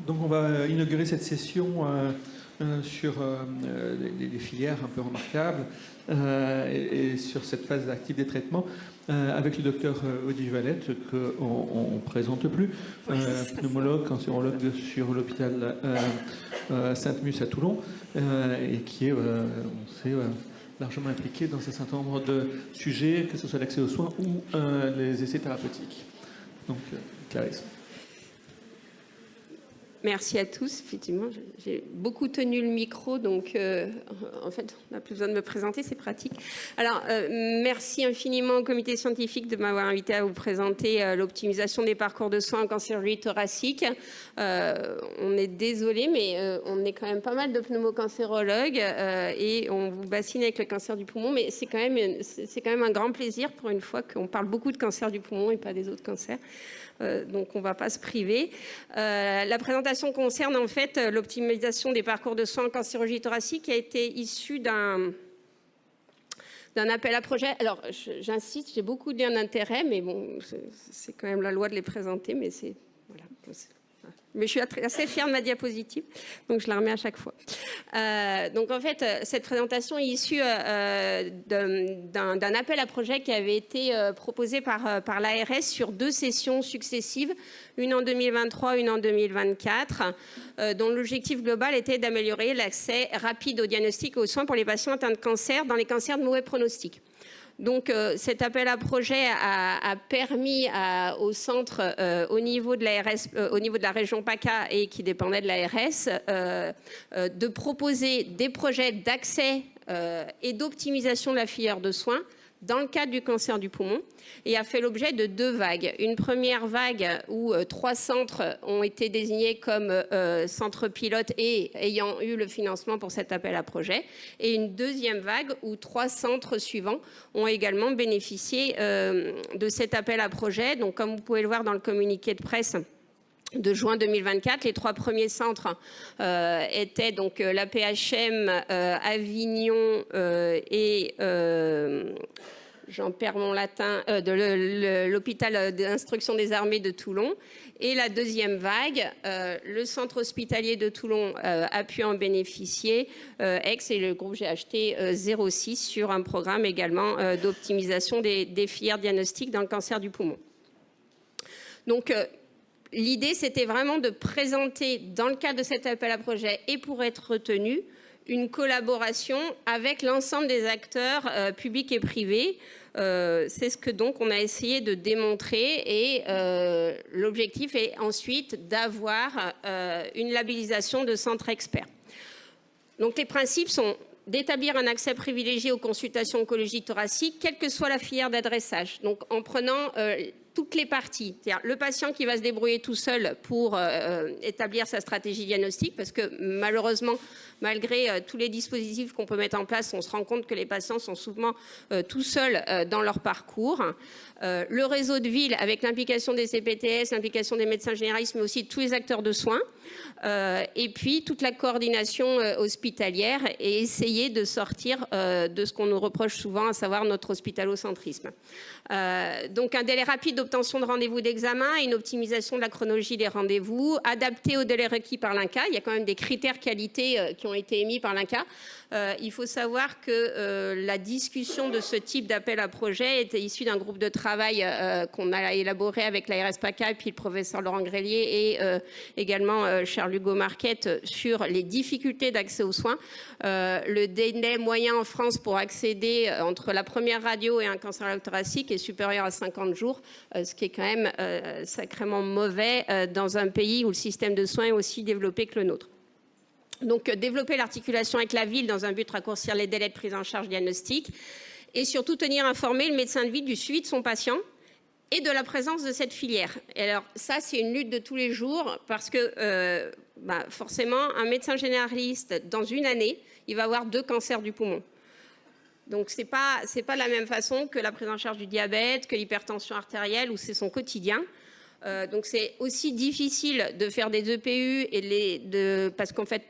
Donc on va inaugurer cette session sur des filières un peu remarquables et sur cette phase active des traitements avec le docteur Odile Valette qu'on ne présente plus, pneumologue, cancérologue sur l'hôpital Sainte-Musse à Toulon et qui est, on sait, largement impliqué dans un certain nombre de sujets, que ce soit l'accès aux soins ou les essais thérapeutiques. Donc Clarisse. Merci à tous. Effectivement, j'ai beaucoup tenu le micro, donc en fait, on n'a plus besoin de me présenter, c'est pratique. Alors, merci infiniment au comité scientifique de m'avoir invité à vous présenter l'optimisation des parcours de soins en cancérologie thoracique. On est désolé, mais on est quand même pas mal de pneumocancérologues et on vous bassine avec le cancer du poumon, mais c'est quand même un grand plaisir pour une fois qu'on parle beaucoup de cancer du poumon et pas des autres cancers. Donc on ne va pas se priver. La présentation concerne en fait l'optimisation des parcours de soins en cancérologie thoracique qui a été issue d'un appel à projet. Alors j'insiste, j'ai beaucoup de liens d'intérêt, mais bon, c'est quand même la loi de les présenter, mais c'est... Voilà. Mais je suis assez fière de ma diapositive, donc je la remets à chaque fois. Donc en fait, cette présentation est issue d'un appel à projet qui avait été proposé par l'ARS sur 2 sessions successives, une en 2023, une en 2024, dont l'objectif global était d'améliorer l'accès rapide au diagnostic et aux soins pour les patients atteints de cancer dans les cancers de mauvais pronostic. Donc cet appel à projet a permis au centre au niveau de l'ARS, au niveau de la région PACA et qui dépendait de l'ARS, de proposer des projets d'accès et d'optimisation de la filière de soins dans le cadre du cancer du poumon et a fait l'objet de 2 vagues. Une première vague où 3 centres ont été désignés comme centres pilotes et ayant eu le financement pour cet appel à projet. Et une deuxième vague où 3 centres suivants ont également bénéficié de cet appel à projet. Donc comme vous pouvez le voir dans le communiqué de presse de juin 2024, les 3 premiers centres étaient donc l'APHM, Avignon et j'en perds mon latin, de l'hôpital d'instruction des armées de Toulon. Et la deuxième vague, le centre hospitalier de Toulon a pu en bénéficier, Aix et le groupe GHT 06 sur un programme également d'optimisation des filières diagnostiques dans le cancer du poumon. Donc, l'idée, c'était vraiment de présenter, dans le cadre de cet appel à projet et pour être retenu, une collaboration avec l'ensemble des acteurs publics et privés. C'est ce que donc on a essayé de démontrer et l'objectif est ensuite d'avoir une labellisation de centres experts. Donc les principes sont d'établir un accès privilégié aux consultations oncologie thoracique, quelle que soit la filière d'adressage. Donc en prenant toutes les parties, c'est-à-dire le patient qui va se débrouiller tout seul pour établir sa stratégie diagnostique, parce que malheureusement, malgré tous les dispositifs qu'on peut mettre en place, on se rend compte que les patients sont souvent tout seuls dans leur parcours. Le réseau de ville avec l'implication des CPTS, l'implication des médecins généralistes, mais aussi de tous les acteurs de soins. Et puis toute la coordination hospitalière et essayer de sortir de ce qu'on nous reproche souvent, à savoir notre hospitalocentrisme. Donc un délai rapide d'obtention de rendez-vous d'examen et une optimisation de la chronologie des rendez-vous, adapté au délai requis par l'INCa. Il y a quand même des critères qualité qui ont été émis par l'INCa. Il faut savoir que la discussion de ce type d'appel à projet était issue d'un groupe de travail qu'on a élaboré avec l'ARS PACA et puis le professeur Laurent Grélier et également Charles-Hugo Marquette sur les difficultés d'accès aux soins. Le délai moyen en France pour accéder entre la première radio et un cancérologue thoracique est supérieur à 50 jours, ce qui est quand même sacrément mauvais dans un pays où le système de soins est aussi développé que le nôtre. Donc développer l'articulation avec la ville dans un but de raccourcir les délais de prise en charge diagnostique et surtout tenir informé le médecin de ville du suivi de son patient et de la présence de cette filière. Et alors ça, c'est une lutte de tous les jours parce que forcément, un médecin généraliste, dans une année, il va avoir 2 cancers du poumon. Donc c'est pas de la même façon que la prise en charge du diabète, que l'hypertension artérielle, où c'est son quotidien. Donc c'est aussi difficile de faire des EPU parce qu'en fait,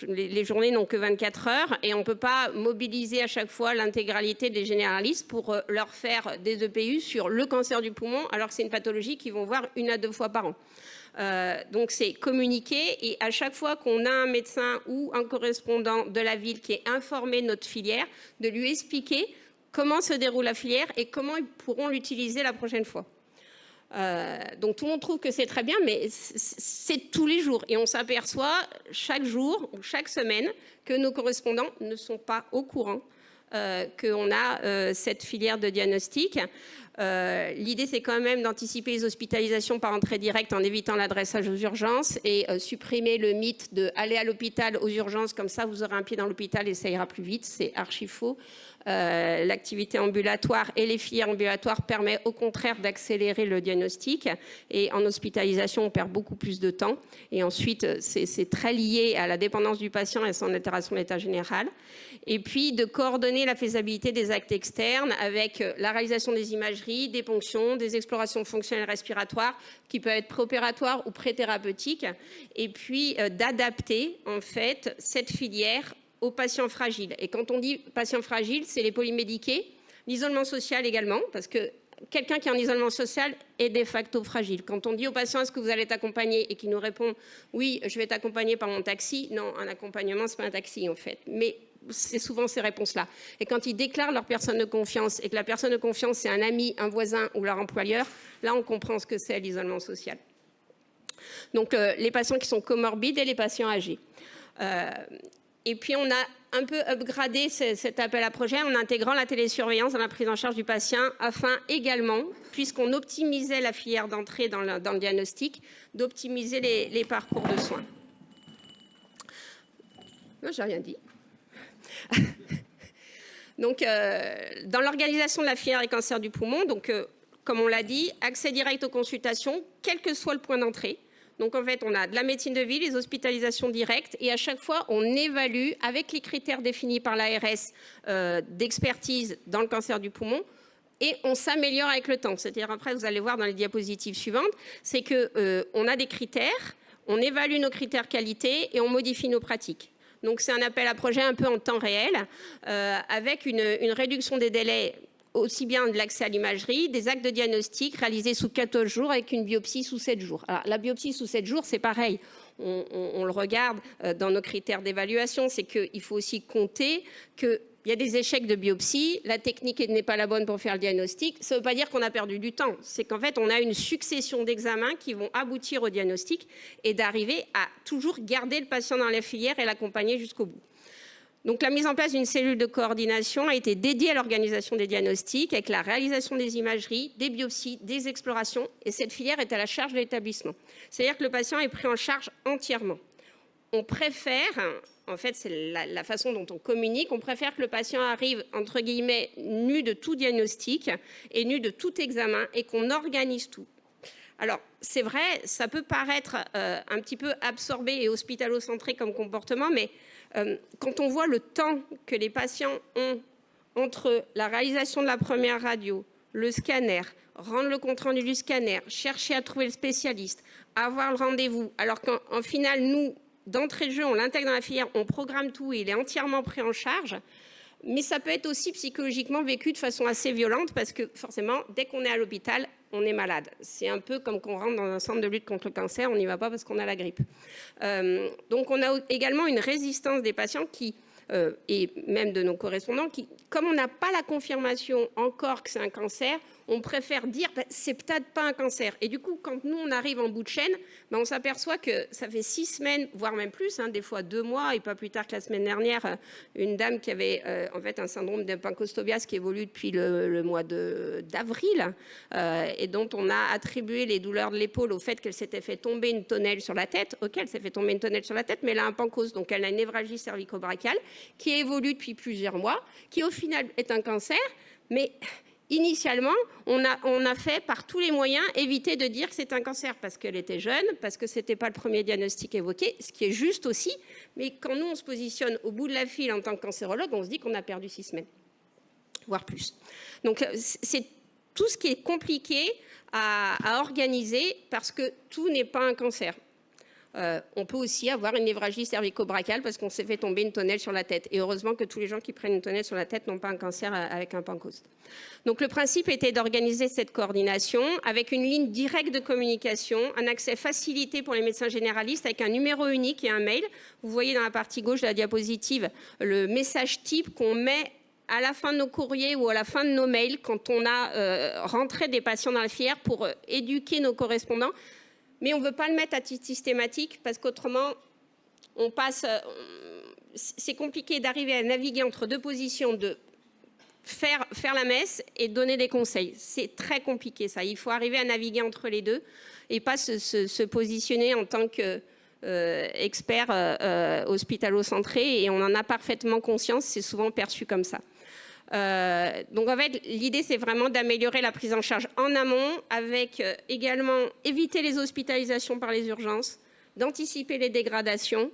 les journées n'ont que 24 heures et on ne peut pas mobiliser à chaque fois l'intégralité des généralistes pour leur faire des EPU sur le cancer du poumon alors que c'est une pathologie qu'ils vont voir 1 à 2 fois par an. Donc c'est communiquer, et à chaque fois qu'on a un médecin ou un correspondant de la ville qui est informé de notre filière, de lui expliquer comment se déroule la filière et comment ils pourront l'utiliser la prochaine fois. Donc tout le monde trouve que c'est très bien, mais c'est tous les jours. Et on s'aperçoit chaque jour ou chaque semaine que nos correspondants ne sont pas au courant qu'on a cette filière de diagnostic. L'idée, c'est quand même d'anticiper les hospitalisations par entrée directe en évitant l'adressage aux urgences et supprimer le mythe de aller à l'hôpital aux urgences, comme ça vous aurez un pied dans l'hôpital et ça ira plus vite. C'est archi faux. L'activité ambulatoire et les filières ambulatoires permettent au contraire d'accélérer le diagnostic, et en hospitalisation on perd beaucoup plus de temps, et ensuite c'est très lié à la dépendance du patient et à son altération de l'état général. Et puis de coordonner la faisabilité des actes externes avec la réalisation des imageries, des ponctions, des explorations fonctionnelles respiratoires qui peuvent être préopératoires ou pré-thérapeutiques, et puis d'adapter en fait cette filière aux patients fragiles. Et quand on dit patients fragiles, c'est les polymédiqués, l'isolement social également, parce que quelqu'un qui est en isolement social est de facto fragile. Quand on dit aux patients, est-ce que vous allez être accompagné, et qu'ils nous répondent, oui, je vais être accompagné par mon taxi, non, un accompagnement, c'est pas un taxi en fait. Mais c'est souvent ces réponses-là. Et quand ils déclarent leur personne de confiance, et que la personne de confiance, c'est un ami, un voisin ou leur employeur, là, on comprend ce que c'est l'isolement social. Donc, les patients qui sont comorbides et les patients âgés. Et puis, on a un peu upgradé cet appel à projet en intégrant la télésurveillance dans la prise en charge du patient, afin également, puisqu'on optimisait la filière d'entrée dans le diagnostic, d'optimiser les parcours de soins. Non, j'ai rien dit. Donc, dans l'organisation de la filière des cancers du poumon, donc, comme on l'a dit, accès direct aux consultations, quel que soit le point d'entrée. Donc, en fait, on a de la médecine de ville, les hospitalisations directes, et à chaque fois, on évalue avec les critères définis par l'ARS d'expertise dans le cancer du poumon, et on s'améliore avec le temps. C'est-à-dire, après, vous allez voir dans les diapositives suivantes, c'est qu'on a des critères, on évalue nos critères qualité et on modifie nos pratiques. Donc, c'est un appel à projet un peu en temps réel, avec une réduction des délais, aussi bien de l'accès à l'imagerie, des actes de diagnostic réalisés sous 14 jours avec une biopsie sous 7 jours. Alors, la biopsie sous 7 jours, c'est pareil. On le regarde dans nos critères d'évaluation, c'est qu'il faut aussi compter qu'il y a des échecs de biopsie, la technique n'est pas la bonne pour faire le diagnostic. Ça ne veut pas dire qu'on a perdu du temps. C'est qu'en fait, on a une succession d'examens qui vont aboutir au diagnostic et d'arriver à toujours garder le patient dans la filière et l'accompagner jusqu'au bout. Donc, la mise en place d'une cellule de coordination a été dédiée à l'organisation des diagnostics, avec la réalisation des imageries, des biopsies, des explorations. Et cette filière est à la charge de l'établissement. C'est-à-dire que le patient est pris en charge entièrement. On préfère, en fait, c'est la façon dont on communique, on préfère que le patient arrive, entre guillemets, nu de tout diagnostic et nu de tout examen, et qu'on organise tout. Alors, c'est vrai, ça peut paraître un petit peu absorbé et hospitalo-centré comme comportement, mais quand on voit le temps que les patients ont entre la réalisation de la première radio, le scanner, rendre le compte-rendu du scanner, chercher à trouver le spécialiste, avoir le rendez-vous, alors qu'en final, nous, d'entrée de jeu, on l'intègre dans la filière, on programme tout et il est entièrement pris en charge. Mais ça peut être aussi psychologiquement vécu de façon assez violente, parce que forcément, dès qu'on est à l'hôpital, on est malade. C'est un peu comme quand on rentre dans un centre de lutte contre le cancer, on n'y va pas parce qu'on a la grippe. Donc on a également une résistance des patients et même de nos correspondants qui, comme on n'a pas la confirmation encore que c'est un cancer, on préfère dire c'est peut-être pas un cancer. Et du coup, quand nous on arrive en bout de chaîne, on s'aperçoit que ça fait 6 semaines, voire même plus, des fois 2 mois, et pas plus tard que la semaine dernière, une dame qui avait en fait un syndrome de Pancostobias qui évolue depuis le mois d'avril, et dont on a attribué les douleurs de l'épaule au fait qu'elle s'était fait tomber une tonnelle sur la tête. Ok, elle s'est fait tomber une tonnelle sur la tête, mais elle a un pancos, donc elle a une névralgie cervico-brachiale qui évolue depuis plusieurs mois, qui au final est un cancer, mais initialement, on a fait par tous les moyens éviter de dire que c'est un cancer parce qu'elle était jeune, parce que ce n'était pas le premier diagnostic évoqué, ce qui est juste aussi. Mais quand nous, on se positionne au bout de la file en tant que cancérologue, on se dit qu'on a perdu 6 semaines, voire plus. Donc, c'est tout ce qui est compliqué à organiser parce que tout n'est pas un cancer. On peut aussi avoir une névralgie cervico-brachiale parce qu'on s'est fait tomber une tonnelle sur la tête. Et heureusement que tous les gens qui prennent une tonnelle sur la tête n'ont pas un cancer avec un Pancoast. Donc le principe était d'organiser cette coordination avec une ligne directe de communication, un accès facilité pour les médecins généralistes avec un numéro unique et un mail. Vous voyez dans la partie gauche de la diapositive le message type qu'on met à la fin de nos courriers ou à la fin de nos mails quand on a rentré des patients dans la filière pour éduquer nos correspondants. Mais on ne veut pas le mettre à titre systématique parce qu'autrement, on passe. C'est compliqué d'arriver à naviguer entre deux positions, de faire la messe et donner des conseils. C'est très compliqué ça. Il faut arriver à naviguer entre les deux et pas se positionner en tant qu'expert hospitalo-centré. Et on en a parfaitement conscience, c'est souvent perçu comme ça. Donc en fait, l'idée c'est vraiment d'améliorer la prise en charge en amont avec également éviter les hospitalisations par les urgences, d'anticiper les dégradations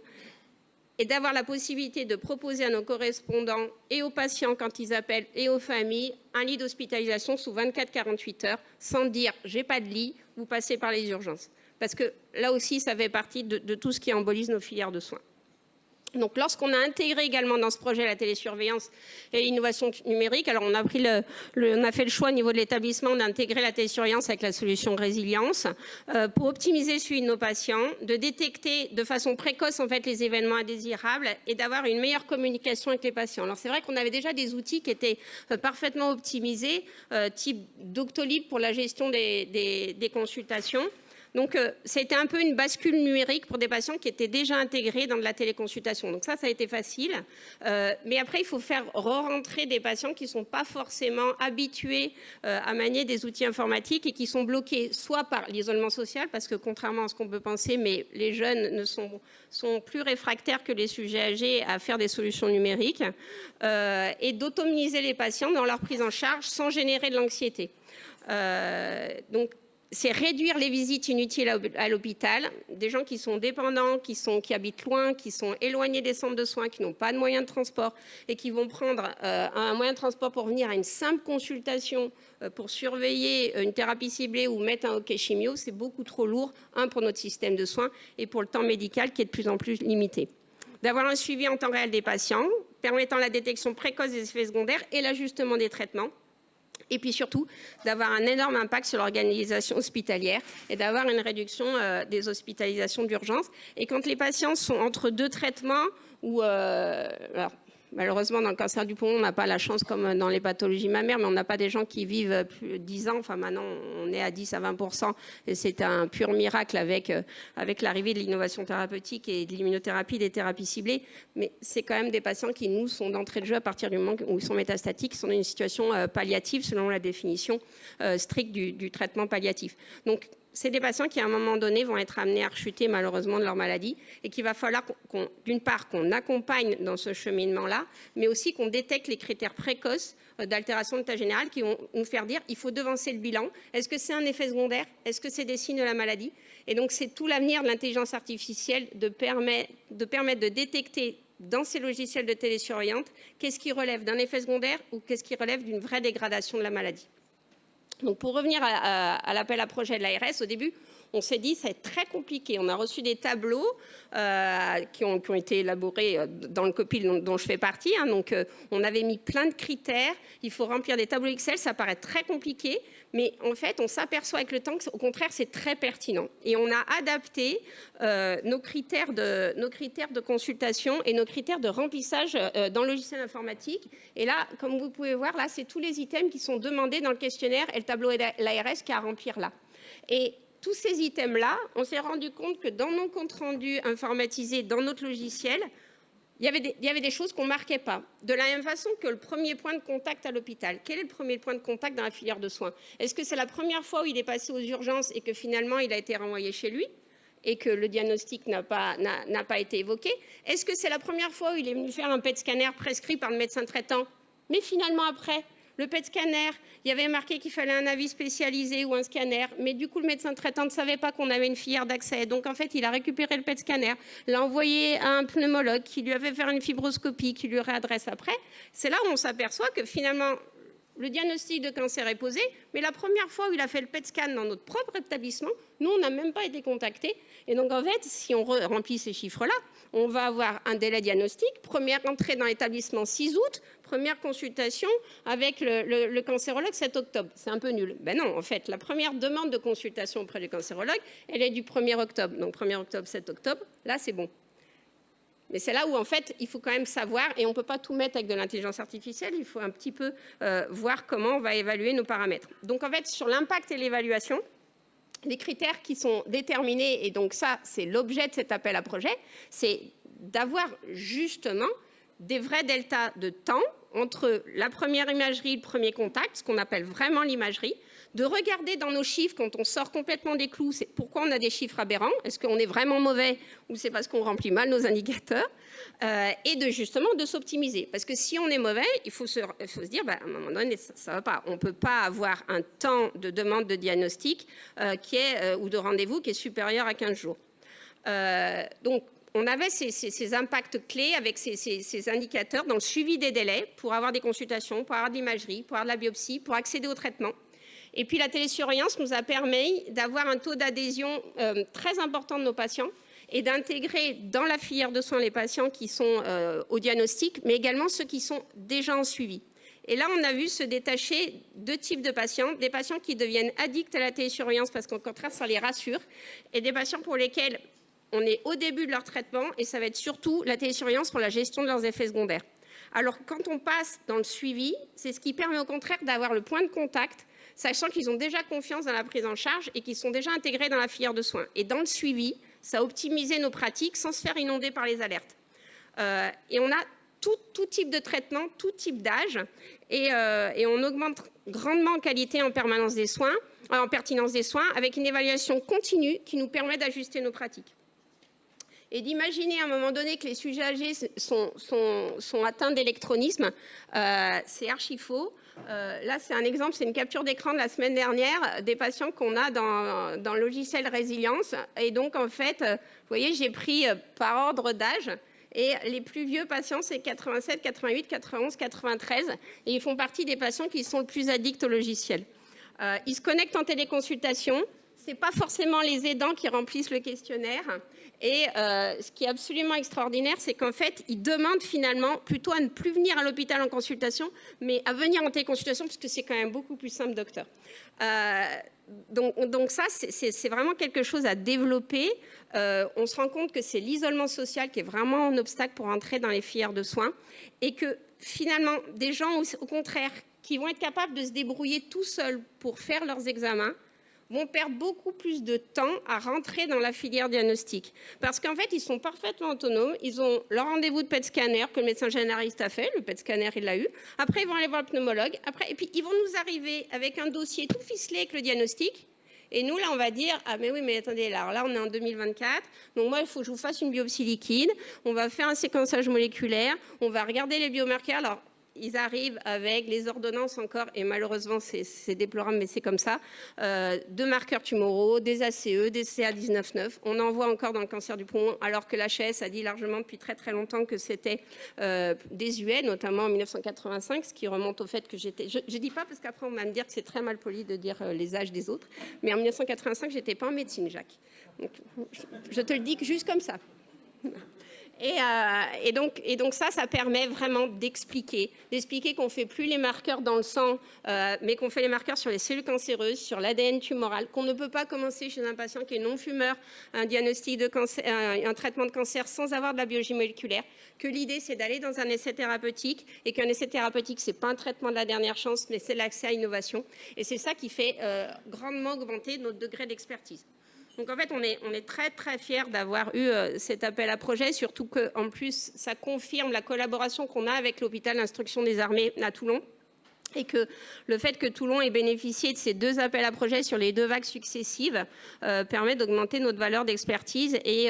et d'avoir la possibilité de proposer à nos correspondants et aux patients quand ils appellent et aux familles un lit d'hospitalisation sous 24-48 heures sans dire j'ai pas de lit, vous passez par les urgences. Parce que là aussi ça fait partie de tout ce qui embolise nos filières de soins. Donc, lorsqu'on a intégré également dans ce projet la télésurveillance et l'innovation numérique, alors on a fait le choix au niveau de l'établissement d'intégrer la télésurveillance avec la solution résilience pour optimiser le suivi de nos patients, de détecter de façon précoce en fait les événements indésirables et d'avoir une meilleure communication avec les patients. Alors c'est vrai qu'on avait déjà des outils qui étaient parfaitement optimisés, type Doctolib pour la gestion des consultations. Donc, c'était un peu une bascule numérique pour des patients qui étaient déjà intégrés dans de la téléconsultation. Donc ça a été facile. Mais après, il faut faire re-rentrer des patients qui ne sont pas forcément habitués à manier des outils informatiques et qui sont bloqués soit par l'isolement social, parce que contrairement à ce qu'on peut penser, mais les jeunes sont plus réfractaires que les sujets âgés à faire des solutions numériques, et d'autonomiser les patients dans leur prise en charge sans générer de l'anxiété. Donc, c'est réduire les visites inutiles à l'hôpital, des gens qui sont dépendants, qui habitent loin, qui sont éloignés des centres de soins, qui n'ont pas de moyens de transport et qui vont prendre un moyen de transport pour venir à une simple consultation pour surveiller une thérapie ciblée ou mettre un hockey chimio, c'est beaucoup trop lourd, pour notre système de soins et pour le temps médical qui est de plus en plus limité. D'avoir un suivi en temps réel des patients, permettant la détection précoce des effets secondaires et l'ajustement des traitements. Et puis surtout, d'avoir un énorme impact sur l'organisation hospitalière et d'avoir une réduction des hospitalisations d'urgence. Et quand les patients sont entre deux traitements, ou alors, malheureusement, dans le cancer du poumon, on n'a pas la chance comme dans les pathologies mammaires, mais on n'a pas des gens qui vivent plus de 10 ans. Enfin, maintenant, on est à 10 à 20%. Et c'est un pur miracle avec l'arrivée de l'innovation thérapeutique et de l'immunothérapie, des thérapies ciblées. Mais c'est quand même des patients qui, nous, sont d'entrée de jeu à partir du moment où ils sont métastatiques, sont dans une situation palliative selon la définition stricte du traitement palliatif. Donc, c'est des patients qui, à un moment donné, vont être amenés à rechuter malheureusement de leur maladie et qu'il va falloir, d'une part, qu'on accompagne dans ce cheminement-là, mais aussi qu'on détecte les critères précoces d'altération de l'état général qui vont nous faire dire il faut devancer le bilan. Est-ce que c'est un effet secondaire? Est-ce que c'est des signes de la maladie? Et donc, c'est tout l'avenir de l'intelligence artificielle de permettre de détecter dans ces logiciels de télésurveillance qu'est-ce qui relève d'un effet secondaire ou qu'est-ce qui relève d'une vraie dégradation de la maladie. Donc, pour revenir à l'appel à projet de l'ARS, au début, on s'est dit c'est très compliqué. On a reçu des tableaux qui ont été élaborés dans le COPIL dont je fais partie. Donc, on avait mis plein de critères. Il faut remplir des tableaux Excel. Ça paraît très compliqué. Mais en fait, on s'aperçoit avec le temps qu'au contraire, c'est très pertinent. Et on a adapté nos critères de consultation et nos critères de remplissage dans le logiciel informatique. Et là, comme vous pouvez voir, là, c'est tous les items qui sont demandés dans le questionnaire et le tableau l'ARS qui a à remplir là. Et tous ces items-là, on s'est rendu compte que dans nos comptes rendus informatisés, dans notre logiciel, il y avait des choses qu'on ne marquait pas. De la même façon que le premier point de contact à l'hôpital. Quel est le premier point de contact dans la filière de soins? Est-ce que c'est la première fois où il est passé aux urgences et que finalement il a été renvoyé chez lui et que le diagnostic n'a pas été évoqué? Est-ce que c'est la première fois où il est venu faire un PET scanner prescrit par le médecin traitant, mais finalement après le PET scanner, il y avait marqué qu'il fallait un avis spécialisé ou un scanner, mais du coup, le médecin traitant ne savait pas qu'on avait une filière d'accès. Donc, en fait, il a récupéré le PET scanner, l'a envoyé à un pneumologue qui lui avait fait une fibroscopie, qui lui réadresse après. C'est là où on s'aperçoit que finalement, le diagnostic de cancer est posé, mais la première fois où il a fait le PET scan dans notre propre établissement, nous, on n'a même pas été contactés. Et donc, en fait, si on remplit ces chiffres-là, on va avoir un délai diagnostique, première entrée dans l'établissement 6 août, première consultation avec le cancérologue 7 octobre. C'est un peu nul. Ben non, en fait, la première demande de consultation auprès du cancérologue, elle est du 1er octobre. Donc 1er octobre, 7 octobre, là, c'est bon. Mais c'est là où, en fait, il faut quand même savoir, et on ne peut pas tout mettre avec de l'intelligence artificielle, il faut un petit peu voir comment on va évaluer nos paramètres. Donc, en fait, sur l'impact et l'évaluation, les critères qui sont déterminés, et donc ça, c'est l'objet de cet appel à projet, c'est d'avoir justement des vrais deltas de temps entre la première imagerie et le premier contact, ce qu'on appelle vraiment l'imagerie, de regarder dans nos chiffres quand on sort complètement des clous, c'est pourquoi on a des chiffres aberrants, est-ce qu'on est vraiment mauvais ou c'est parce qu'on remplit mal nos indicateurs, et de justement de s'optimiser. Parce que si on est mauvais, il faut se dire, à un moment donné, ça ne va pas. On ne peut pas avoir un temps de demande de diagnostic ou de rendez-vous qui est supérieur à 15 jours. Donc, on avait ces impacts clés avec ces indicateurs dans le suivi des délais pour avoir des consultations, pour avoir de l'imagerie, pour avoir de la biopsie, pour accéder au traitement. Et puis la télésurveillance nous a permis d'avoir un taux d'adhésion très important de nos patients et d'intégrer dans la filière de soins les patients qui sont au diagnostic, mais également ceux qui sont déjà en suivi. Et là, on a vu se détacher deux types de patients, des patients qui deviennent addicts à la télésurveillance parce qu'au contraire, ça les rassure, et des patients pour lesquels on est au début de leur traitement et ça va être surtout la télésurveillance pour la gestion de leurs effets secondaires. Alors, quand on passe dans le suivi, c'est ce qui permet au contraire d'avoir le point de contact, sachant qu'ils ont déjà confiance dans la prise en charge et qu'ils sont déjà intégrés dans la filière de soins. Et dans le suivi, ça a optimisé nos pratiques sans se faire inonder par les alertes. Et on a tout type de traitement, tout type d'âge, et on augmente grandement en qualité, en pertinence des soins, avec une évaluation continue qui nous permet d'ajuster nos pratiques. Et d'imaginer à un moment donné que les sujets âgés sont atteints d'électronisme, c'est archi faux. Là, c'est un exemple, c'est une capture d'écran de la semaine dernière des patients qu'on a dans le logiciel Résilience. Et donc, en fait, vous voyez, j'ai pris par ordre d'âge. Et les plus vieux patients, c'est 87, 88, 91, 93. Et ils font partie des patients qui sont le plus addicts au logiciel. Ils se connectent en téléconsultation. Ce n'est pas forcément les aidants qui remplissent le questionnaire. Et ce qui est absolument extraordinaire, c'est qu'en fait, ils demandent finalement plutôt à ne plus venir à l'hôpital en consultation, mais à venir en téléconsultation, parce que c'est quand même beaucoup plus simple, docteur. Donc ça, c'est vraiment quelque chose à développer. On se rend compte que c'est l'isolement social qui est vraiment un obstacle pour entrer dans les filières de soins. Et que finalement, des gens, au contraire, qui vont être capables de se débrouiller tout seuls pour faire leurs examens, vont perdre beaucoup plus de temps à rentrer dans la filière diagnostique. Parce qu'en fait, ils sont parfaitement autonomes. Ils ont leur rendez-vous de PET scanner que le médecin généraliste a fait. Le PET scanner, il l'a eu. Après, ils vont aller voir le pneumologue. Et puis, ils vont nous arriver avec un dossier tout ficelé avec le diagnostic. Et nous, là, on va dire, ah mais oui, mais attendez, là, on est en 2024. Donc moi, il faut que je vous fasse une biopsie liquide. On va faire un séquençage moléculaire. On va regarder les biomarqueurs. Alors, ils arrivent avec les ordonnances encore, et malheureusement c'est déplorable, mais c'est comme ça, de marqueurs tumoraux, des ACE, des CA19-9. On en voit encore dans le cancer du poumon, alors que l'HAS a dit largement depuis très très longtemps que c'était désuet, notamment en 1985, ce qui remonte au fait que j'étais... Je ne dis pas parce qu'après on va me dire que c'est très mal poli de dire les âges des autres, mais en 1985, je n'étais pas en médecine, Jacques. Donc, je te le dis juste comme ça. Et donc ça permet vraiment d'expliquer qu'on ne fait plus les marqueurs dans le sang, mais qu'on fait les marqueurs sur les cellules cancéreuses, sur l'ADN tumoral, qu'on ne peut pas commencer chez un patient qui est non-fumeur un diagnostic de cancer, un traitement de cancer sans avoir de la biologie moléculaire, que l'idée c'est d'aller dans un essai thérapeutique et qu'un essai thérapeutique c'est pas un traitement de la dernière chance, mais c'est l'accès à l'innovation. Et c'est ça qui fait grandement augmenter notre degré d'expertise. Donc en fait, on est très très fiers d'avoir eu cet appel à projet, surtout qu'en plus, ça confirme la collaboration qu'on a avec l'hôpital d'instruction des armées à Toulon. Et que le fait que Toulon ait bénéficié de ces deux appels à projets sur les deux vagues successives permet d'augmenter notre valeur d'expertise. Et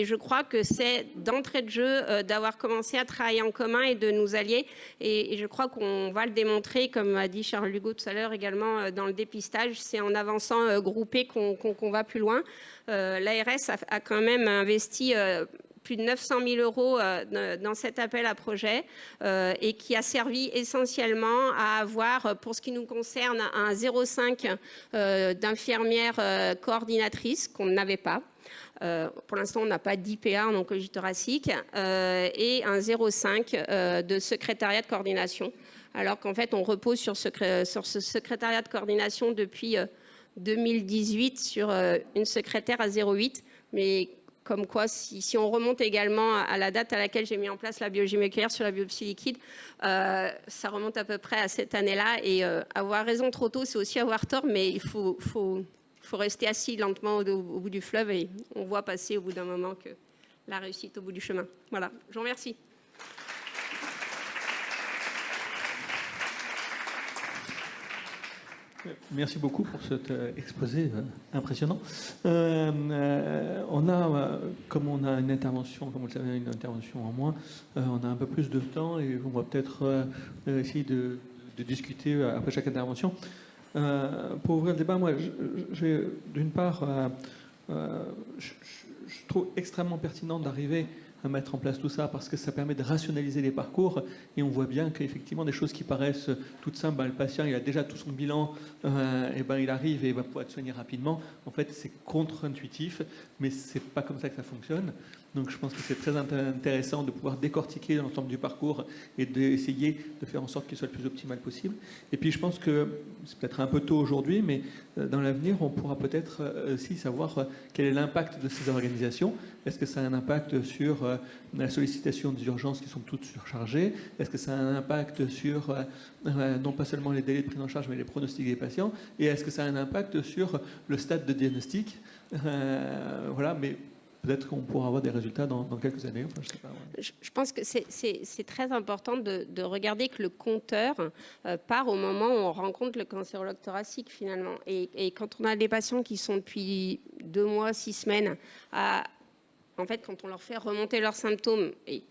je crois que c'est d'entrée de jeu d'avoir commencé à travailler en commun et de nous allier. Et je crois qu'on va le démontrer, comme a dit Charles Hugo tout à l'heure également, dans le dépistage. C'est en avançant groupé qu'on va plus loin. L'ARS a quand même investi plus de 900 000 euros dans cet appel à projet et qui a servi essentiellement à avoir, pour ce qui nous concerne, un 0,5 d'infirmière coordinatrice qu'on n'avait pas. Pour l'instant, on n'a pas d'IPA en oncologie thoracique et un 0,5 de secrétariat de coordination. Alors qu'en fait, on repose sur ce secrétariat de coordination depuis 2018 sur une secrétaire à 0,8. Mais comme quoi, si on remonte également à la date à laquelle j'ai mis en place la biologie moléculaire sur la biopsie liquide, ça remonte à peu près à cette année-là. Et avoir raison trop tôt, c'est aussi avoir tort, mais il faut rester assis lentement au bout du fleuve et on voit passer au bout d'un moment que la réussite au bout du chemin. Voilà, je vous remercie. Merci beaucoup pour cet exposé impressionnant. On a, comme on a une intervention, comme vous le savez, une intervention en moins, on a un peu plus de temps et on va peut-être essayer de discuter après chaque intervention. Pour ouvrir le débat, moi, d'une part, je trouve extrêmement pertinent d'arriver à mettre en place tout ça parce que ça permet de rationaliser les parcours et on voit bien qu'effectivement des choses qui paraissent toutes simples, le patient il a déjà tout son bilan et il arrive et il va pouvoir être soigné rapidement. En fait c'est contre-intuitif mais c'est pas comme ça que ça fonctionne. Donc je pense que c'est très intéressant de pouvoir décortiquer l'ensemble du parcours et d'essayer de faire en sorte qu'il soit le plus optimal possible. Et puis je pense que c'est peut-être un peu tôt aujourd'hui, mais dans l'avenir, on pourra peut-être aussi savoir quel est l'impact de ces organisations. Est-ce que ça a un impact sur la sollicitation des urgences qui sont toutes surchargées? Est-ce que ça a un impact sur non pas seulement les délais de prise en charge, mais les pronostics des patients? Et est-ce que ça a un impact sur le stade de diagnostic? Voilà, mais peut-être qu'on pourra avoir des résultats dans quelques années. Enfin, je sais pas, ouais. Je pense que c'est très important de regarder que le compteur part au moment où on rencontre le cancérologue thoracique finalement. Et quand on a des patients qui sont depuis 2 mois, 6 semaines, en fait, quand on leur fait remonter leurs symptômes et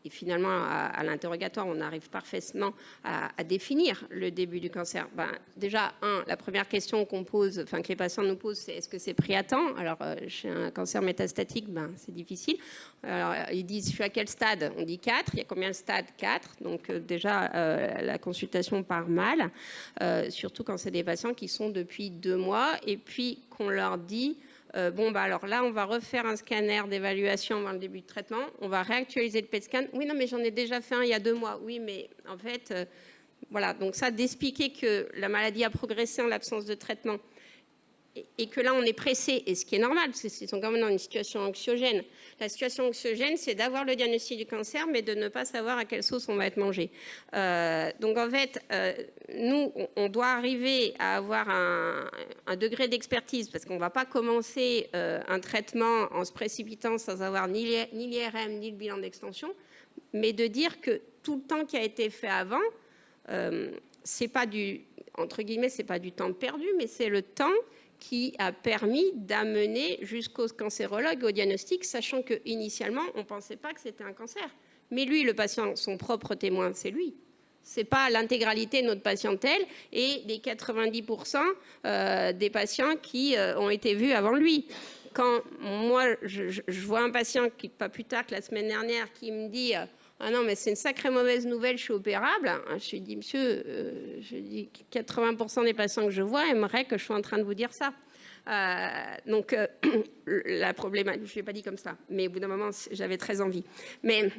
finalement, à l'interrogatoire, on arrive parfaitement à définir le début du cancer. Déjà, la première question qu'on pose, enfin que les patients nous posent, c'est est-ce que c'est pris à temps? Alors, chez un cancer métastatique, c'est difficile. Alors, ils disent, je suis à quel stade? On dit 4. Il y a combien de stades? 4. Donc, déjà, la consultation part mal, surtout quand c'est des patients qui sont depuis 2 mois et puis qu'on leur dit... alors là, on va refaire un scanner d'évaluation avant le début de traitement. On va réactualiser le PET scan. Oui, non, mais j'en ai déjà fait un il y a 2 mois. Oui, mais en fait, voilà. Donc ça, d'expliquer que la maladie a progressé en l'absence de traitement et que là, on est pressé. Et ce qui est normal, parce qu'ils sont quand même dans une situation anxiogène. La situation anxiogène, c'est d'avoir le diagnostic du cancer, mais de ne pas savoir à quelle sauce on va être mangé. Donc en fait, nous, on doit arriver à avoir un degré d'expertise, parce qu'on ne va pas commencer un traitement en se précipitant sans avoir ni l'IRM, ni le bilan d'extension, mais de dire que tout le temps qui a été fait avant, c'est pas entre guillemets, c'est pas du temps perdu, mais c'est le temps qui a permis d'amener jusqu'au cancérologue au diagnostic, sachant qu'initialement, on ne pensait pas que c'était un cancer. Mais lui, le patient, son propre témoin, c'est lui. Ce n'est pas l'intégralité de notre patientèle et les 90% des patients qui ont été vus avant lui. Quand moi, je vois un patient, qui pas plus tard que la semaine dernière, qui me dit... Ah non, mais c'est une sacrée mauvaise nouvelle, je suis opérable. Je lui dis, monsieur, 80% des patients que je vois aimeraient que je sois en train de vous dire ça. Donc, la problématique, je ne l'ai pas dit comme ça, mais au bout d'un moment, j'avais très envie. Mais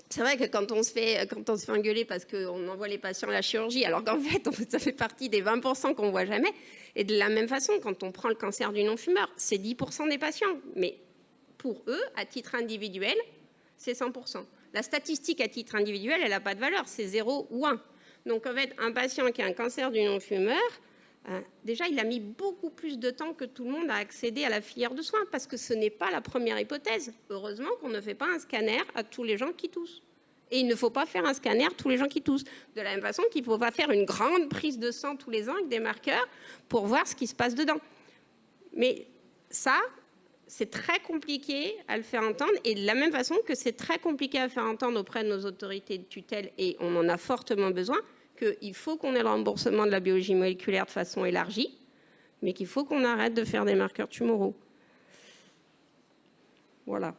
c'est vrai que quand on se fait engueuler parce qu'on envoie les patients à la chirurgie, alors qu'en fait, ça fait partie des 20% qu'on ne voit jamais. Et de la même façon, quand on prend le cancer du non-fumeur, c'est 10% des patients. Mais pour eux, à titre individuel, c'est 100%. La statistique à titre individuel, elle n'a pas de valeur, c'est 0 ou 1. Donc en fait, un patient qui a un cancer du non-fumeur, déjà, il a mis beaucoup plus de temps que tout le monde à accéder à la filière de soins, parce que ce n'est pas la première hypothèse. Heureusement qu'on ne fait pas un scanner à tous les gens qui toussent. Et il ne faut pas faire un scanner à tous les gens qui toussent. De la même façon qu'il ne faut pas faire une grande prise de sang tous les ans avec des marqueurs pour voir ce qui se passe dedans. Mais ça... c'est très compliqué à le faire entendre et de la même façon que c'est très compliqué à faire entendre auprès de nos autorités de tutelle et on en a fortement besoin, qu'il faut qu'on ait le remboursement de la biologie moléculaire de façon élargie, mais qu'il faut qu'on arrête de faire des marqueurs tumoraux. Voilà.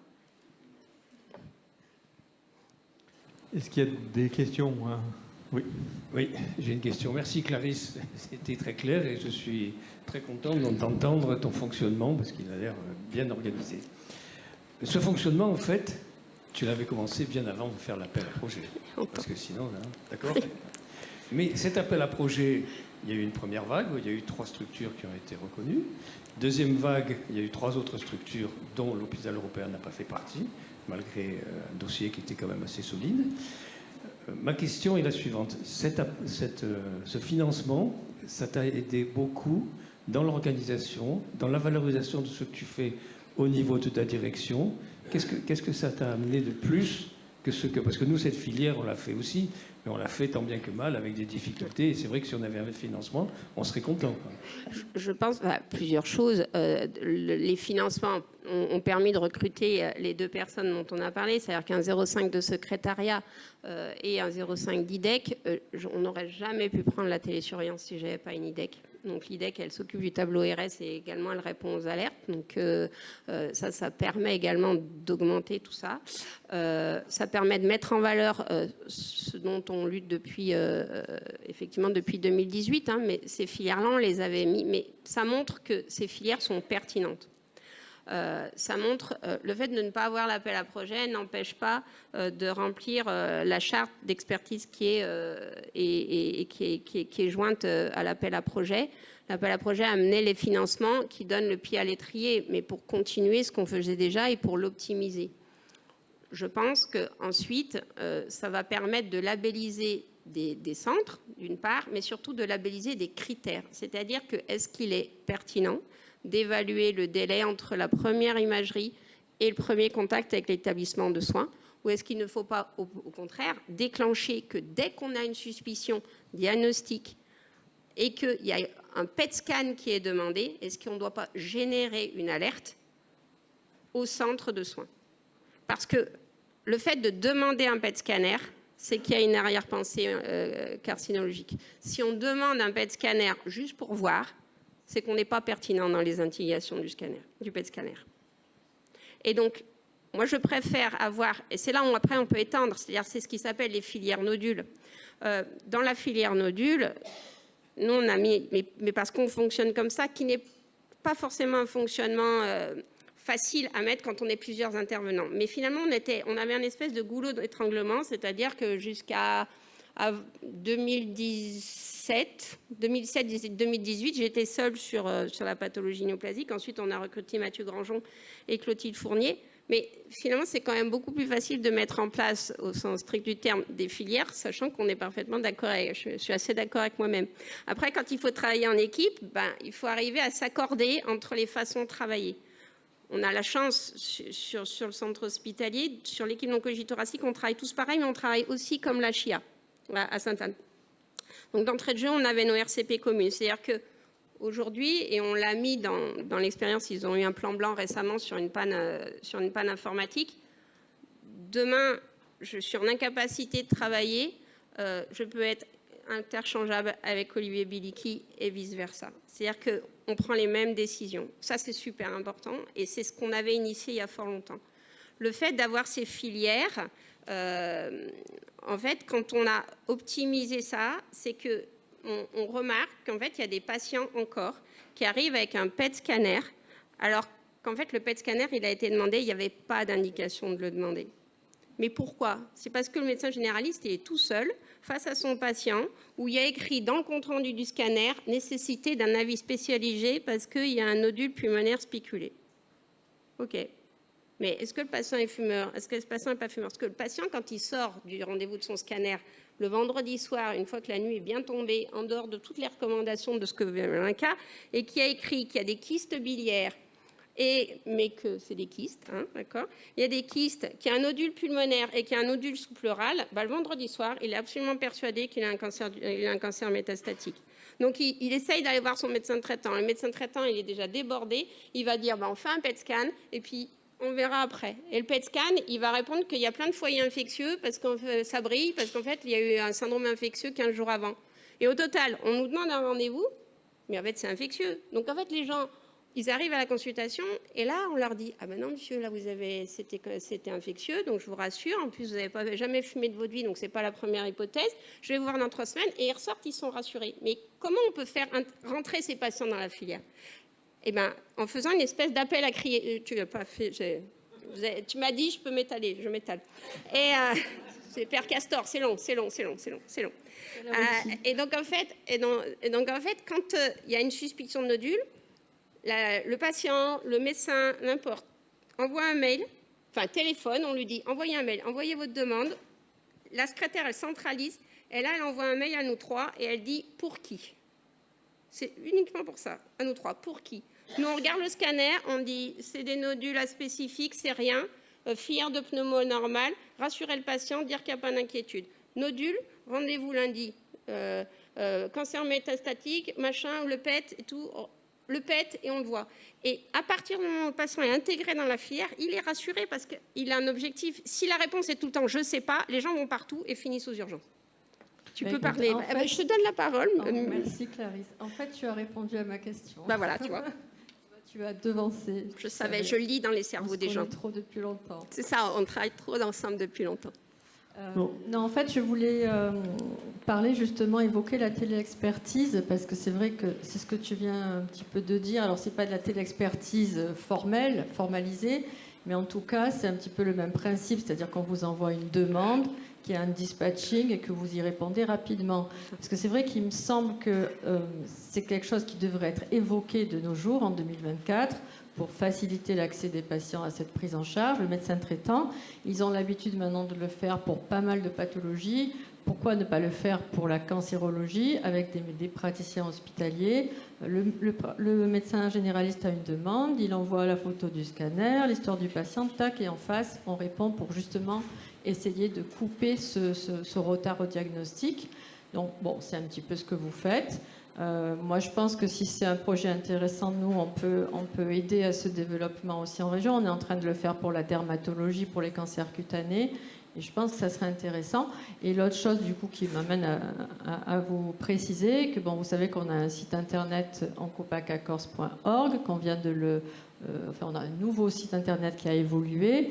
Est-ce qu'il y a des questions? Oui. Oui, j'ai une question. Merci Clarisse, c'était très clair et je suis très content d'entendre ton fonctionnement parce qu'il a l'air bien organisé. Ce fonctionnement, en fait, tu l'avais commencé bien avant de faire l'appel à projet. Parce que sinon, hein, d'accord. Mais cet appel à projet, il y a eu une première vague où il y a eu 3 structures qui ont été reconnues. Deuxième vague, il y a eu 3 autres structures dont l'hôpital européen n'a pas fait partie, malgré un dossier qui était quand même assez solide. Ma question est la suivante. Ce financement, ça t'a aidé beaucoup dans l'organisation, dans la valorisation de ce que tu fais au niveau de ta direction. Qu'est-ce que ça t'a amené de plus que ce que... Parce que nous, cette filière, on l'a fait aussi, mais on l'a fait tant bien que mal avec des difficultés. Et c'est vrai que si on avait un financement, on serait content. Je pense à plusieurs choses. Les financements ont permis de recruter les 2 personnes dont on a parlé, c'est-à-dire qu'un 0,5 de secrétariat et un 0,5 d'IDEC. On n'aurait jamais pu prendre la télésurveillance si je n'avais pas une IDEC. Donc l'IDEC, elle s'occupe du tableau RS et également elle répond aux alertes. Donc ça permet également d'augmenter tout ça. Ça permet de mettre en valeur ce dont on lutte depuis, effectivement depuis 2018. Hein, mais ces filières-là, on les avait mis. Mais ça montre que ces filières sont pertinentes. Ça montre le fait de ne pas avoir l'appel à projet n'empêche pas de remplir la charte d'expertise qui est jointe à l'appel à projet. L'appel à projet a amené les financements qui donnent le pied à l'étrier, mais pour continuer ce qu'on faisait déjà et pour l'optimiser. Je pense qu'ensuite, ça va permettre de labelliser des centres, d'une part, mais surtout de labelliser des critères. C'est-à-dire que est-ce qu'il est pertinent d'évaluer le délai entre la première imagerie et le premier contact avec l'établissement de soins, ou est-ce qu'il ne faut pas, au contraire, déclencher que dès qu'on a une suspicion diagnostique et qu'il y a un PET scan qui est demandé, est-ce qu'on ne doit pas générer une alerte au centre de soins? Parce que le fait de demander un PET scanner, c'est qu'il y a une arrière-pensée carcinologique. Si on demande un PET scanner juste pour voir, c'est qu'on n'est pas pertinent dans les indications du PET scanner. Et donc, moi, je préfère avoir, et c'est là où après on peut étendre, c'est-à-dire c'est ce qui s'appelle les filières nodules. Dans la filière nodule, nous, on a mis, mais parce qu'on fonctionne comme ça, qui n'est pas forcément un fonctionnement facile à mettre quand on est plusieurs intervenants. Mais finalement, on avait un espèce de goulot d'étranglement, c'est-à-dire que jusqu'à 2017-2018, j'étais seule sur la pathologie néoplasique. Ensuite, on a recruté Mathieu Grangeon et Clotilde Fournier. Mais finalement, c'est quand même beaucoup plus facile de mettre en place, au sens strict du terme, des filières, sachant qu'on est parfaitement d'accord avec. Je suis assez d'accord avec moi-même. Après, quand il faut travailler en équipe, il faut arriver à s'accorder entre les façons de travailler. On a la chance sur le centre hospitalier, sur l'équipe d'oncologie thoracique, on travaille tous pareil, mais on travaille aussi comme la CHIA à Sainte-Anne. Donc d'entrée de jeu, on avait nos RCP communes. C'est-à-dire qu'aujourd'hui, et on l'a mis dans l'expérience, ils ont eu un plan blanc récemment sur une panne informatique. Demain, je suis en incapacité de travailler, je peux être interchangeable avec Olivier Bilicki et vice-versa. C'est-à-dire qu'on prend les mêmes décisions. Ça, c'est super important et c'est ce qu'on avait initié il y a fort longtemps. Le fait d'avoir ces filières, en fait, quand on a optimisé ça, c'est qu'on remarque qu'en fait, il y a des patients encore qui arrivent avec un PET scanner, alors qu'en fait, le PET scanner, il a été demandé, il n'y avait pas d'indication de le demander. Mais pourquoi? C'est parce que le médecin généraliste il est tout seul face à son patient, où il y a écrit dans le compte-rendu du scanner nécessité d'un avis spécialisé parce qu'il y a un nodule pulmonaire spiculé. OK. Mais est-ce que le patient est fumeur? Est-ce que le patient n'est pas fumeur? Parce que le patient, quand il sort du rendez-vous de son scanner le vendredi soir, une fois que la nuit est bien tombée, en dehors de toutes les recommandations de ce que veut un cas, et qui a écrit qu'il y a des kystes biliaires, mais que c'est des kystes, hein, d'accord. Il y a des kystes, qu'il y a un nodule pulmonaire et qu'il y a un nodule sous-pleural, le vendredi soir, il est absolument persuadé qu'il a un cancer métastatique. Donc, il essaye d'aller voir son médecin traitant. Le médecin traitant, il est déjà débordé. Il va dire, on fait un PET scan et puis on verra après. Et le PET scan, il va répondre qu'il y a plein de foyers infectieux parce que ça brille, parce qu'en fait, il y a eu un syndrome infectieux 15 jours avant. Et au total, on nous demande un rendez-vous, mais en fait, c'est infectieux. Donc, en fait, les gens Ils arrivent à la consultation et là, on leur dit « Ah ben non, monsieur, là, c'était infectieux, donc je vous rassure. En plus, vous n'avez jamais fumé de votre vie, donc ce n'est pas la première hypothèse. Je vais vous voir dans 3 semaines. » Et ils ressortent, ils sont rassurés. Mais comment on peut faire rentrer ces patients dans la filière? Eh bien, en faisant une espèce d'appel à crier. Tu l'as pas fait. Tu m'as dit, je peux m'étaler, je m'étale. Et c'est Père Castor, c'est long. Et donc en fait, quand il y a une suspicion de nodule, le patient, le médecin, n'importe, envoie un mail, enfin téléphone, on lui dit envoyez un mail, envoyez votre demande. La secrétaire, elle centralise, et là, elle envoie un mail à nous 3 et elle dit pour qui. C'est uniquement pour ça, à nous 3, pour qui. Nous, on regarde le scanner, on dit c'est des nodules aspécifiques, c'est rien, filière de pneumo normale, rassurer le patient, dire qu'il n'y a pas d'inquiétude. Nodule, rendez-vous lundi. Cancer métastatique, machin, le PET et tout. Le PET et on le voit. Et à partir du moment où le patient est intégré dans la filière, il est rassuré parce qu'il a un objectif. Si la réponse est tout le temps je ne sais pas, les gens vont partout et finissent aux urgences. Tu peux parler. Je te donne la parole. Merci Clarisse. En fait, tu as répondu à ma question. Bah voilà, tu vois. Tu as devancé. Je savais, je lis dans les cerveaux des gens. On se connaît trop depuis longtemps. C'est ça, on travaille trop ensemble depuis longtemps. Non, en fait, je voulais parler justement, évoquer la téléexpertise, parce que c'est vrai que c'est ce que tu viens un petit peu de dire. Alors, c'est pas de la téléexpertise formalisée, mais en tout cas, c'est un petit peu le même principe, c'est-à-dire qu'on vous envoie une demande, qu'il y a un dispatching et que vous y répondez rapidement. Parce que c'est vrai qu'il me semble que c'est quelque chose qui devrait être évoqué de nos jours, en 2024, pour faciliter l'accès des patients à cette prise en charge. Le médecin traitant, ils ont l'habitude maintenant de le faire pour pas mal de pathologies. Pourquoi ne pas le faire pour la cancérologie avec des praticiens hospitaliers? Le médecin généraliste a une demande, il envoie la photo du scanner, l'histoire du patient, tac, et en face, on répond pour justement essayer de couper ce retard au diagnostic. Donc, bon, c'est un petit peu ce que vous faites. Moi, je pense que si c'est un projet intéressant, nous, on peut aider à ce développement aussi en région. On est en train de le faire pour la dermatologie, pour les cancers cutanés. Et je pense que ça serait intéressant. Et l'autre chose, du coup, qui m'amène à vous préciser, que bon, vous savez qu'on a un site internet oncopacaccords.org, qu'on vient de on a un nouveau site internet qui a évolué,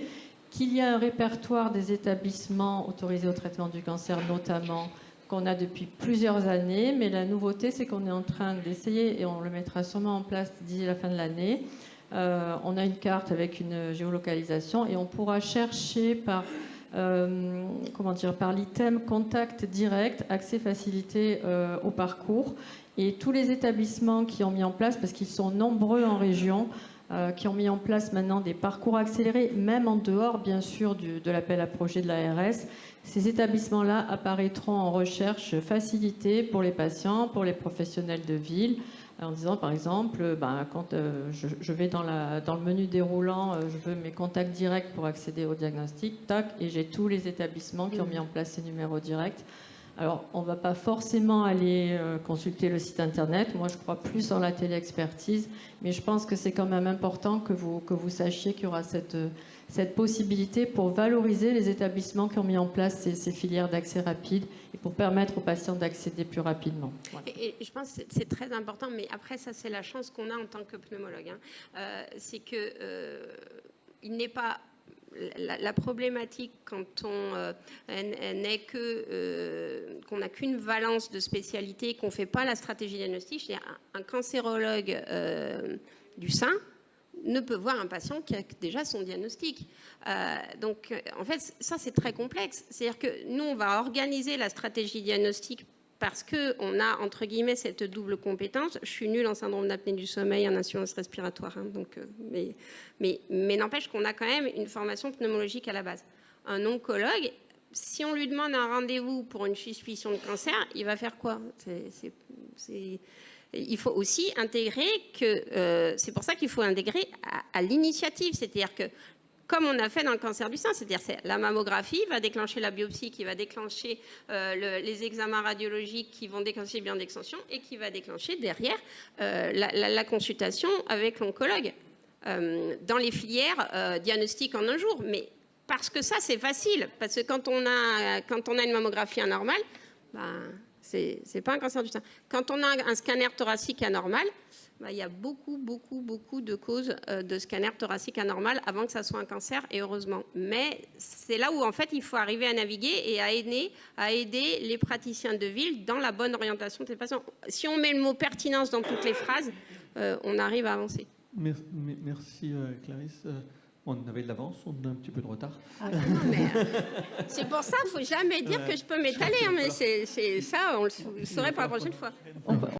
qu'il y a un répertoire des établissements autorisés au traitement du cancer, notamment, qu'on a depuis plusieurs années, mais la nouveauté, c'est qu'on est en train d'essayer, et on le mettra sûrement en place d'ici la fin de l'année. On a une carte avec une géolocalisation et on pourra chercher par l'item contact direct, accès facilité au parcours. Et tous les établissements qui ont mis en place, parce qu'ils sont nombreux en région, qui ont mis en place maintenant des parcours accélérés, même en dehors, bien sûr, de l'appel à projet de l'ARS. Ces établissements-là apparaîtront en recherche facilitée pour les patients, pour les professionnels de ville, en disant, par exemple, quand je vais dans le menu déroulant, je veux mes contacts directs pour accéder au diagnostic, tac, et j'ai tous les établissements qui ont mis en place ces numéros directs. Alors, on ne va pas forcément aller consulter le site internet. Moi, je crois plus en la téléexpertise, mais je pense que c'est quand même important que vous sachiez qu'il y aura cette possibilité pour valoriser les établissements qui ont mis en place ces filières d'accès rapide et pour permettre aux patients d'accéder plus rapidement. Voilà. Et je pense que c'est très important, mais après, ça, c'est la chance qu'on a en tant que pneumologue. C'est que il n'est pas... La problématique quand on n'est qu'on n'a qu'une valence de spécialité, qu'on ne fait pas la stratégie diagnostique, c'est-à-dire un cancérologue du sein ne peut voir un patient qui a déjà son diagnostic. Donc, en fait, ça, c'est très complexe. C'est-à-dire que nous, on va organiser la stratégie diagnostique parce qu'on a, entre guillemets, cette double compétence. Je suis nulle en syndrome d'apnée du sommeil, en insuffisance respiratoire. Mais n'empêche qu'on a quand même une formation pneumologique à la base. Un oncologue, si on lui demande un rendez-vous pour une suspicion de cancer, il va faire quoi? Il faut aussi intégrer que... c'est pour ça qu'il faut intégrer à l'initiative. C'est-à-dire que comme on a fait dans le cancer du sein, c'est-à-dire la mammographie va déclencher la biopsie, qui va déclencher les examens radiologiques qui vont déclencher le bilan d'extension et qui va déclencher derrière la consultation avec l'oncologue dans les filières diagnostic en un jour. Mais parce que ça, c'est facile, parce que quand on a une mammographie anormale, C'est pas un cancer du sein. Quand on a un scanner thoracique anormal, il y a beaucoup de causes de scanner thoracique anormal avant que ça soit un cancer, et heureusement. Mais c'est là où, en fait, il faut arriver à naviguer et à aider les praticiens de ville dans la bonne orientation de ces patients. Si on met le mot pertinence dans toutes les phrases, on arrive à avancer. Merci Clarisse. On avait de l'avance, on a un petit peu de retard. Ah non, mais c'est pour ça, il ne faut jamais dire que je peux m'étaler. Mais c'est ça, on le saurait pour la prochaine fois.